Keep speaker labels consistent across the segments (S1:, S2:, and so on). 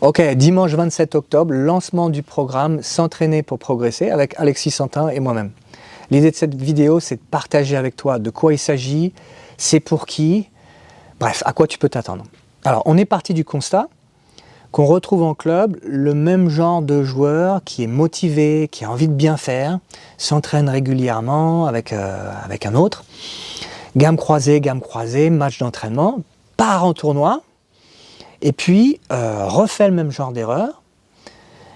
S1: Ok, dimanche 27 octobre, lancement du programme S'entraîner pour progresser avec Alexis Santin et moi-même. L'idée de cette vidéo, c'est de partager avec toi de quoi il s'agit, c'est pour qui, bref, à quoi tu peux t'attendre. Alors, on est parti du constat qu'on retrouve en club le même genre de joueur qui est motivé, qui a envie de bien faire, s'entraîne régulièrement avec un autre, gamme croisée, match d'entraînement, part en tournoi, et puis refait le même genre d'erreur,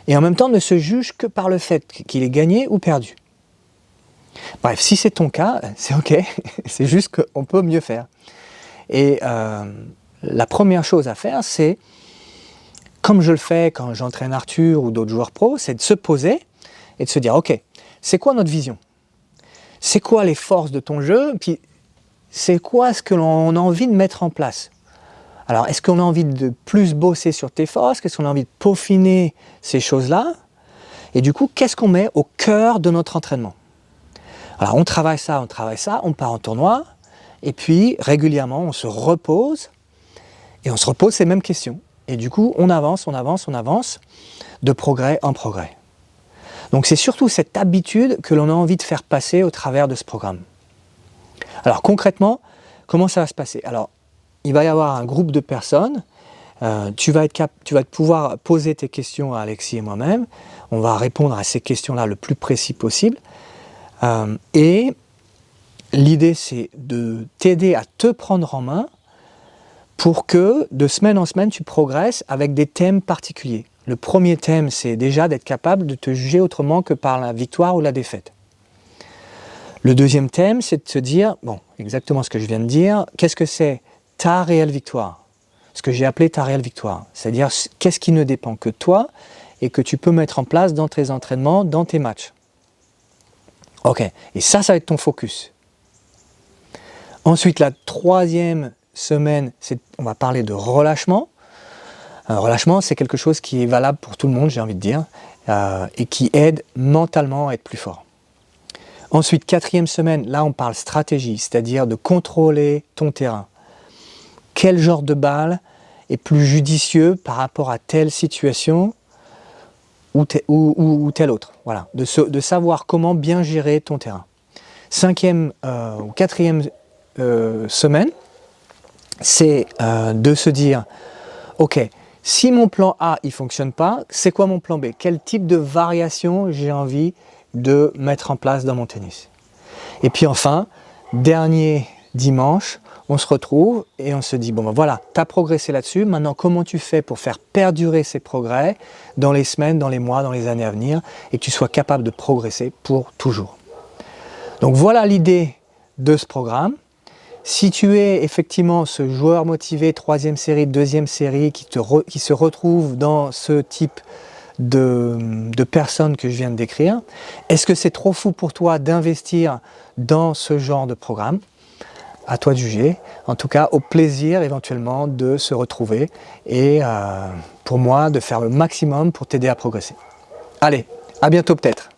S1: et en même temps ne se juge que par le fait qu'il ait gagné ou perdu. Bref, si c'est ton cas, c'est ok, c'est juste qu'on peut mieux faire. Et la première chose à faire, c'est, comme je le fais quand j'entraîne Arthur ou d'autres joueurs pros, c'est de se poser et de se dire, ok, c'est quoi notre vision? C'est quoi les forces de ton jeu? Puis c'est quoi ce que l'on a envie de mettre en place? Alors, est-ce qu'on a envie de plus bosser sur tes forces? Est-ce qu'on a envie de peaufiner ces choses-là? Et du coup, qu'est-ce qu'on met au cœur de notre entraînement? Alors, on travaille ça, on part en tournoi, et puis régulièrement, on se repose, et on se repose ces mêmes questions. Et du coup, on avance, de progrès en progrès. Donc, c'est surtout cette habitude que l'on a envie de faire passer au travers de ce programme. Alors, concrètement, comment ça va se passer? Alors, il va y avoir un groupe de personnes, tu vas pouvoir poser tes questions à Alexis et moi-même, on va répondre à ces questions-là le plus précis possible, et l'idée c'est de t'aider à te prendre en main pour que de semaine en semaine tu progresses avec des thèmes particuliers. Le premier thème, c'est déjà d'être capable de te juger autrement que par la victoire ou la défaite. Le deuxième thème, c'est de se dire, bon, exactement ce que je viens de dire, qu'est-ce que c'est ta réelle victoire, ce que j'ai appelé ta réelle victoire, c'est-à-dire qu'est-ce qui ne dépend que de toi et que tu peux mettre en place dans tes entraînements, dans tes matchs. Ok, et ça va être ton focus. Ensuite, la troisième semaine, on va parler de relâchement. Relâchement, c'est quelque chose qui est valable pour tout le monde, j'ai envie de dire, et qui aide mentalement à être plus fort. Ensuite, quatrième semaine, là on parle stratégie, c'est-à-dire de contrôler ton terrain. Quel genre de balle est plus judicieux par rapport à telle situation ou telle autre. Voilà, de savoir comment bien gérer ton terrain. Cinquième ou quatrième semaine, c'est de se dire, ok, si mon plan A il fonctionne pas, c'est quoi mon plan B? Quel type de variation j'ai envie de mettre en place dans mon tennis? Et puis enfin, dernier dimanche, on se retrouve et on se dit, bon ben voilà, tu as progressé là-dessus, maintenant comment tu fais pour faire perdurer ces progrès dans les semaines, dans les mois, dans les années à venir, et que tu sois capable de progresser pour toujours. Donc voilà l'idée de ce programme. Si tu es effectivement ce joueur motivé, troisième série, deuxième série, qui se retrouve dans ce type de personnes que je viens de décrire, est-ce que c'est trop fou pour toi d'investir dans ce genre de programme? À toi de juger. En tout cas, au plaisir éventuellement de se retrouver et pour moi de faire le maximum pour t'aider à progresser. Allez, à bientôt peut-être.